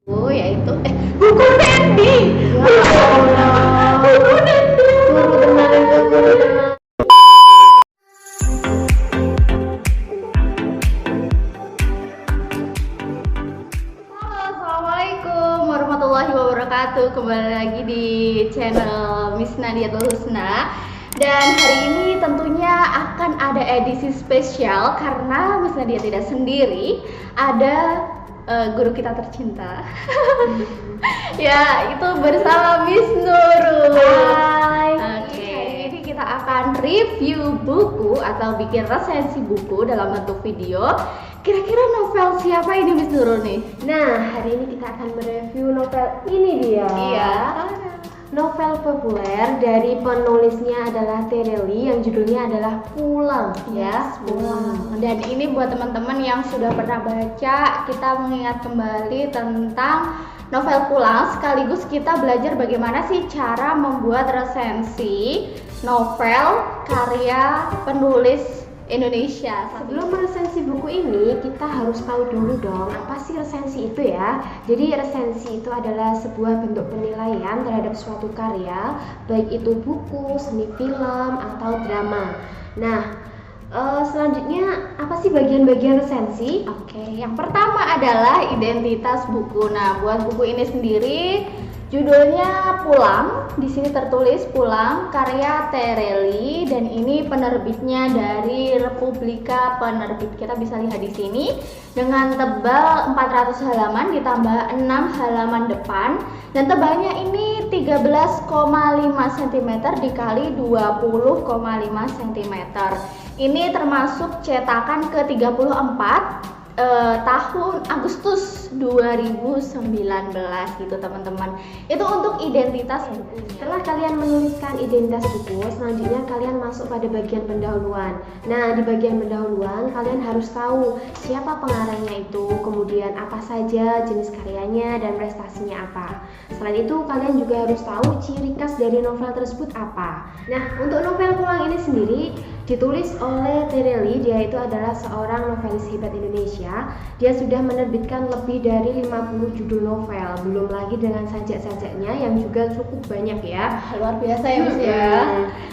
Yaitu buku Nendi. Buku Nendi. Halo, assalamualaikum warahmatullahi wabarakatuh. Kembali lagi di channel Miss Nadiatul Husna. Dan hari ini tentunya akan ada edisi spesial karena Miss Nadia tidak sendiri. Ada guru kita tercinta. Ya, itu bersama Miss Nurul. Hai. Oke, ini kita akan review buku atau bikin resensi buku dalam bentuk video. Kira-kira novel siapa ini Miss Nurul nih? Nah, hari ini kita akan mereview novel ini dia. Iya. Novel populer dari penulisnya adalah Tereli yang judulnya adalah Pulang. Yes, Pulang. Dan ini buat teman-teman yang sudah pernah baca, kita mengingat kembali tentang novel Pulang, sekaligus kita belajar bagaimana sih cara membuat resensi novel karya penulis Indonesia. Sebelum meresensi buku ini, kita harus tahu dulu dong apa sih resensi itu ya. Jadi resensi itu adalah sebuah bentuk penilaian terhadap suatu karya, baik itu buku, seni film, atau drama. Nah, selanjutnya apa sih bagian-bagian resensi? Oke, yang pertama adalah identitas buku. Nah, buat buku ini sendiri judulnya Pulang. Di sini tertulis Pulang karya Tereli dan ini penerbitnya dari Republika Penerbit. Kita bisa lihat di sini dengan tebal 400 halaman ditambah 6 halaman depan dan tebalnya ini 13,5 cm dikali 20,5 cm. Ini termasuk cetakan ke-34 tahun Agustus 2019 gitu teman-teman. Itu untuk identitas bukunya. Setelah kalian menuliskan identitas buku, selanjutnya kalian masuk pada bagian pendahuluan. Nah, di bagian pendahuluan kalian harus tahu siapa pengarangnya itu, kemudian apa saja jenis karyanya dan prestasinya apa. Selain itu, kalian juga harus tahu ciri khas dari novel tersebut apa. Nah, untuk novel Pulang ini sendiri ditulis oleh Tereli. Dia itu adalah seorang novelis hebat Indonesia. Dia sudah menerbitkan lebih dari 50 judul novel, belum lagi dengan sajak-sajaknya yang juga cukup banyak ya. Luar biasa ya Mas ya.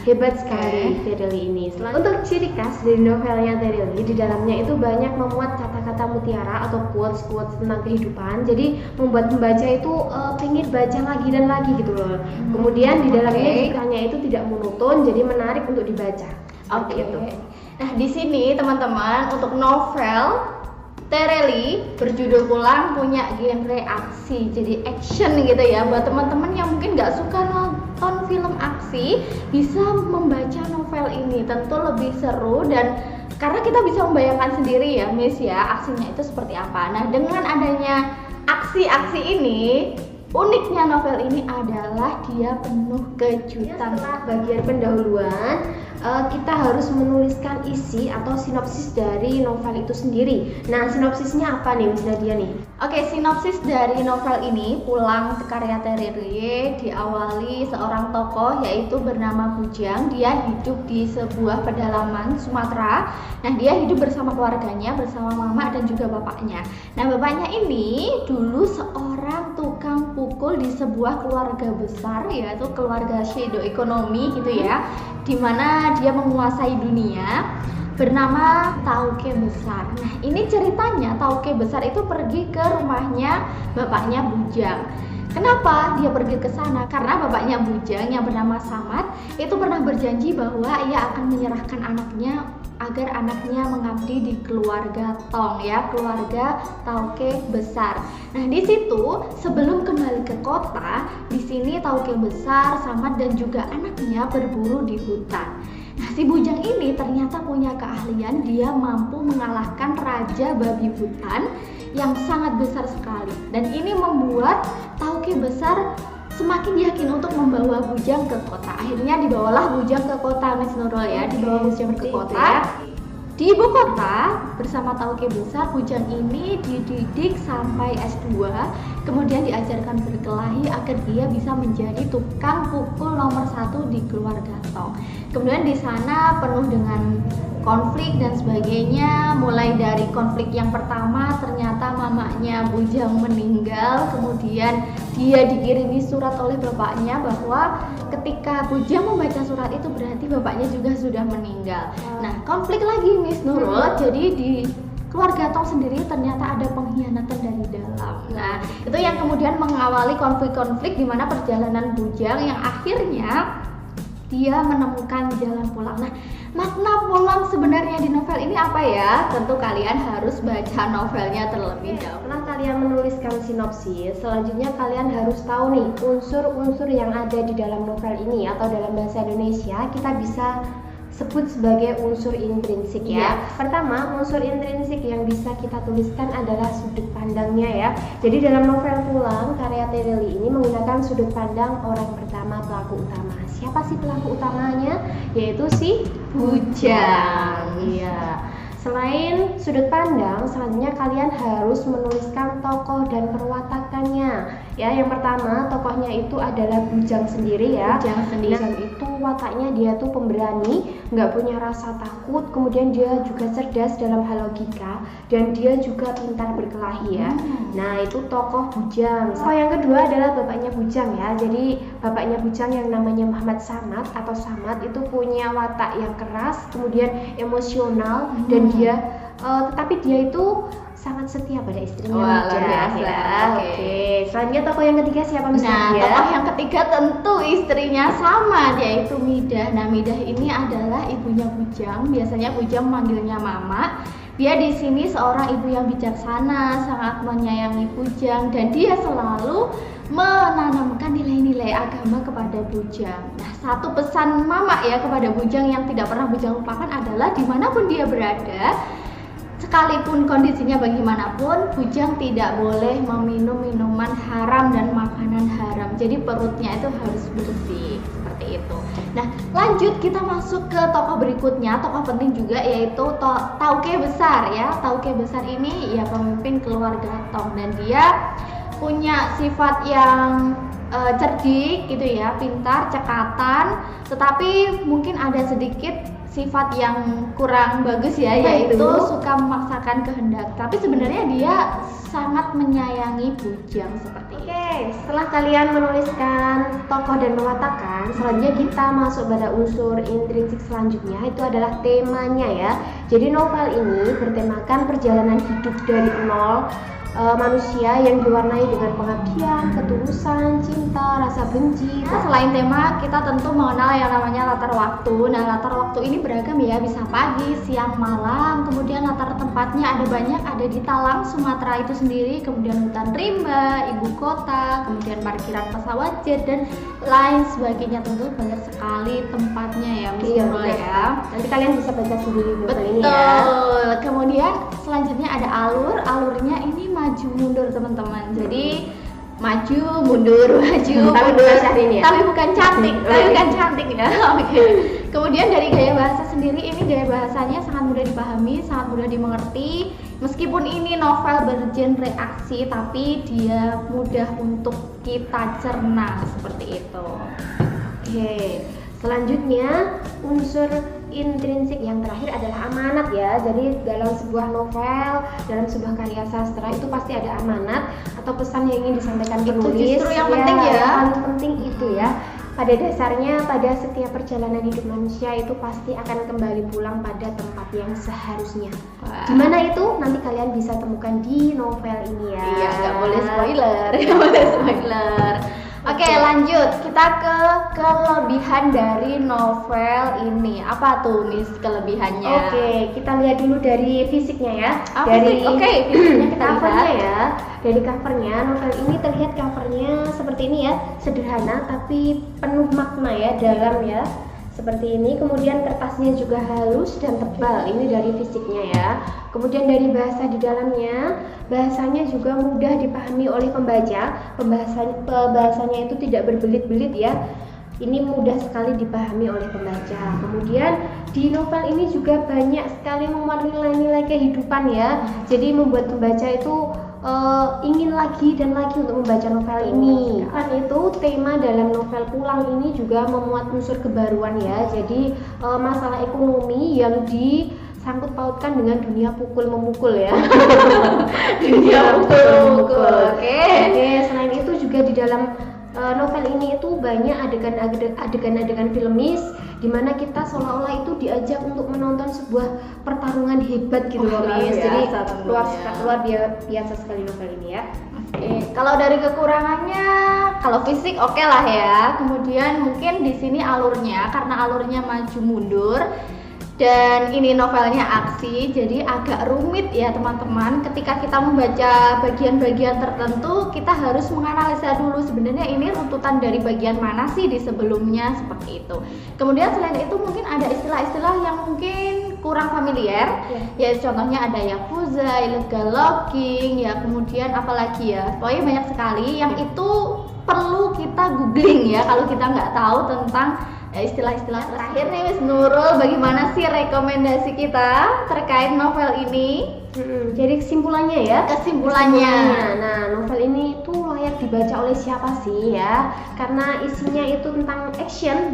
Hebat sekali Tereli ini. Untuk ciri khas dari novelnya Tereli, di dalamnya itu banyak memuat kata-kata mutiara atau quotes-quotes tentang kehidupan. Jadi membuat pembaca itu pengen baca lagi dan lagi gitu loh. Kemudian di dalamnya ceritanya itu tidak monoton, jadi menarik untuk dibaca. Oke. Nah, di sini teman-teman untuk novel Tereli berjudul Pulang punya genre aksi, jadi action gitu ya. Buat teman-teman yang mungkin nggak suka nonton film aksi, bisa membaca novel ini, tentu lebih seru dan karena kita bisa membayangkan sendiri ya Miss ya, aksinya itu seperti apa. Nah, dengan adanya aksi-aksi ini, uniknya novel ini adalah dia penuh kejutan. Setelah bagian pendahuluan, kita harus menuliskan isi atau sinopsis dari novel itu sendiri. Nah, sinopsisnya apa nih Miss Nadia nih? Oke, sinopsis dari novel ini Pulang karya Tereli diawali seorang tokoh yaitu bernama Bujang. Dia hidup di sebuah pedalaman Sumatera. Nah, dia hidup bersama keluarganya, bersama mama dan juga bapaknya. Nah, bapaknya ini dulu seorang tukang pukul di sebuah keluarga besar, yaitu keluarga Shadow Ekonomi gitu ya, dimana dia menguasai dunia bernama Tauke Besar. Nah, ini ceritanya Tauke Besar itu pergi ke rumahnya bapaknya Bujang. Kenapa dia pergi ke sana? Karena bapaknya Bujang yang bernama Samad itu pernah berjanji bahwa ia akan menyerahkan anaknya agar anaknya mengabdi di keluarga Tong ya, keluarga Tauke Besar. Nah, di situ sebelum kembali ke kota, di sini Tauke Besar, Samad dan juga anaknya berburu di hutan. Nah, si Bujang ini ternyata punya keahlian, dia mampu mengalahkan raja babi hutan yang sangat besar sekali. Dan ini membuat Tauke Besar semakin yakin untuk membawa Bujang ke kota. Akhirnya dibawalah Bujang ke kota Miss Nurul ya, dibawa Bujang ke kota. Di ibu kota bersama Tauke Besar, Bujang ini dididik sampai S2, kemudian diajarkan berkelahi agar dia bisa menjadi tukang pukul nomor 1 di keluarga Tong. Kemudian di sana penuh dengan konflik dan sebagainya. Mulai dari konflik yang pertama, ternyata mamanya Bujang meninggal, kemudian kemudian dia dikirimi surat oleh bapaknya bahwa ketika Bujang membaca surat itu berarti bapaknya juga sudah meninggal. Nah, konflik lagi Miss Nurul. Jadi di keluarga Tong sendiri ternyata ada pengkhianatan dari dalam. Nah, itu yang kemudian mengawali konflik-konflik di mana perjalanan Bujang yang akhirnya dia menemukan jalan pulang. Nah, makna pulang sebenarnya di novel ini apa ya? Tentu kalian harus baca novelnya terlebih dahulu. Setelah kalian menuliskan sinopsis, selanjutnya kalian harus tahu nih unsur-unsur yang ada di dalam novel ini, atau dalam bahasa Indonesia kita bisa sebut sebagai unsur intrinsik ya. Pertama, unsur intrinsik yang bisa kita tuliskan adalah sudut pandangnya ya. Jadi dalam novel Pulang karya Tirili ini menggunakan sudut pandang orang pertama pelaku utama. Siapa sih pelaku utamanya? Yaitu si Bujang. Iya. Selain sudut pandang, selanjutnya kalian harus menuliskan tokoh dan perwatakannya. Ya, yang pertama tokohnya itu adalah Bujang sendiri ya. Bujang itu wataknya dia tuh pemberani, nggak punya rasa takut, kemudian dia juga cerdas dalam hal logika, dan dia juga pintar berkelahi ya. Nah, itu tokoh Bujang. Tokoh yang kedua adalah bapaknya Bujang ya. Jadi bapaknya Bujang yang namanya Muhammad Samad atau Samad itu punya watak yang keras, kemudian emosional, dan dia tetapi dia itu sangat setia pada istrinya. Wah, luar biasa. Ya. Oke. Selanjutnya tokoh yang ketiga siapa Miss Nah, Nadia? tokoh yang ketiga tentu istrinya Samad, yaitu Midah. Nah, Midah ini adalah ibunya Bujang. Biasanya Bujang manggilnya Mama. Dia di sini seorang ibu yang bijaksana, sangat menyayangi Bujang, dan dia selalu menanamkan nilai-nilai agama kepada Bujang. Nah, satu pesan Mama ya kepada Bujang yang tidak pernah Bujang lupakan adalah dimanapun dia berada, sekalipun kondisinya bagaimanapun, Bujang tidak boleh meminum minuman haram dan makanan haram. Jadi perutnya itu harus bersih, seperti itu. Nah, lanjut kita masuk ke tokoh berikutnya, tokoh penting juga, yaitu Tauke Besar ya. Tauke Besar ini ya pemimpin keluarga Tong, dan dia punya sifat yang cerdik gitu ya, pintar, cekatan, tetapi mungkin ada sedikit sifat yang kurang bagus ya, yaitu suka memaksakan kehendak. Tapi sebenarnya dia sangat menyayangi Bujang seperti itu. Oke, setelah kalian menuliskan tokoh dan mewatakan, selanjutnya kita masuk pada unsur intrinsik selanjutnya, itu adalah temanya ya. Jadi novel ini bertemakan perjalanan hidup dari nol manusia yang diwarnai dengan pengabdian, ketulusan, cinta, rasa benci. Nah, selain tema, kita tentu mengenal yang namanya latar waktu. Nah, latar waktu ini beragam ya, bisa pagi, siang, malam. Kemudian latar tempatnya ada banyak, ada di Talang, Sumatera itu sendiri, kemudian hutan rimba, ibu kota, kemudian parkiran pesawat jet, dan lain sebagainya. Tentu banyak sekali tempatnya ya, Miss ya. Nanti kalian bisa baca sendiri novel ini ya. Betul. Kemudian selanjutnya ada alurnya ini maju mundur teman-teman. Jadi maju mundur tapi bukan cantik ya. Oke. Kemudian dari gaya bahasa sendiri, ini gaya bahasanya sangat mudah dipahami, sangat mudah dimengerti. Meskipun ini novel bergenre aksi, tapi dia mudah untuk kita cerna seperti itu. Oke. Selanjutnya unsur intrinsik yang terakhir adalah amanat ya. Jadi dalam sebuah novel, dalam sebuah karya sastra itu pasti ada amanat atau pesan yang ingin disampaikan penulis. Itu justru yang penting ya. Yang paling penting itu ya. Pada dasarnya pada setiap perjalanan hidup manusia itu pasti akan kembali pulang pada tempat yang seharusnya. Dimana itu nanti kalian bisa temukan di novel ini ya. Iya, nggak boleh spoiler. Oke, lanjut. Kita ke kelebihan dari novel ini. Apa tuh, Miss, kelebihannya? Oke, kita lihat dulu dari fisiknya ya. Fisiknya kita covernya lihat ya. Dari covernya, novel ini terlihat covernya seperti ini ya, sederhana tapi penuh makna ya, dalam ya. Seperti ini, kemudian kertasnya juga halus dan tebal, ini dari fisiknya ya. Kemudian dari bahasa di dalamnya, bahasanya juga mudah dipahami oleh pembaca. Bahasanya itu tidak berbelit-belit ya. Ini mudah sekali dipahami oleh pembaca. Kemudian di novel ini juga banyak sekali memuat nilai-nilai kehidupan ya. Jadi membuat pembaca itu ingin lagi dan lagi untuk membaca novel ini. Kan itu tema dalam novel Pulang ini juga memuat unsur kebaruan ya. Jadi masalah ekonomi yang disangkut pautkan dengan dunia pukul memukul ya. Dunia pukul. Oke. Selain itu juga di dalam novel ini itu banyak adegan-adegan filmis di mana kita seolah-olah itu diajak untuk menonton sebuah pertarungan hebat gitu loh, Miss. Jadi luar biasa sekali novel ini ya. Oke, kalau dari kekurangannya, kalau fisik oke lah ya. Kemudian mungkin di sini alurnya, karena alurnya maju mundur dan ini novelnya aksi, jadi agak rumit ya teman-teman. Ketika kita membaca bagian-bagian tertentu, kita harus menganalisa dulu sebenarnya ini runtutan dari bagian mana sih di sebelumnya, seperti itu. Kemudian selain itu mungkin ada istilah-istilah yang mungkin kurang familiar, ya contohnya ada yakuza, illegal logging, ya kemudian apalagi ya, pokoknya banyak sekali yang itu perlu kita googling ya kalau kita nggak tahu tentang istilah-istilah. Terakhir nih Miss Nurul, bagaimana sih rekomendasi kita terkait novel ini? Jadi kesimpulannya ya. Nah, novel ini itu layak dibaca oleh siapa sih ya? Karena isinya itu tentang action,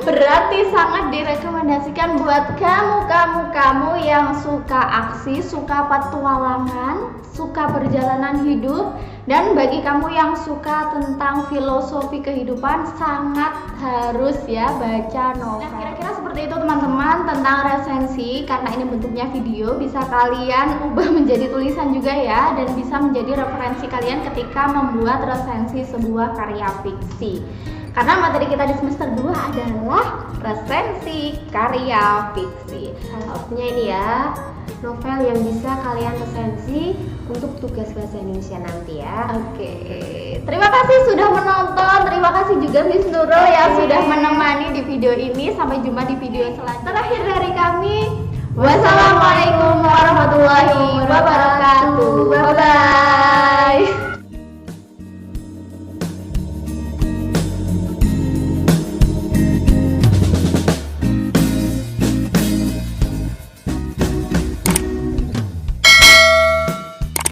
berarti sangat direkomendasikan buat kamu yang suka aksi, suka petualangan, suka perjalanan hidup, dan bagi kamu yang suka tentang filosofi kehidupan sangat harus ya baca novel. Nah, kira-kira seperti itu teman-teman tentang resensi. Karena ini bentuknya video, bisa kalian ubah menjadi tulisan juga ya, dan bisa menjadi referensi kalian ketika membuat resensi sebuah karya fiksi. Karena materi kita di semester 2 adalah resensi karya fiksi. Maksudnya ini ya, novel yang bisa kalian resensi untuk tugas bahasa Indonesia nanti ya. Oke, terima kasih sudah menonton. Terima kasih juga Miss Nurul yang sudah menemani di video ini. Sampai jumpa di video selanjutnya. Terakhir dari kami, wassalamualaikum warahmatullahi wabarakatuh. Bye bye.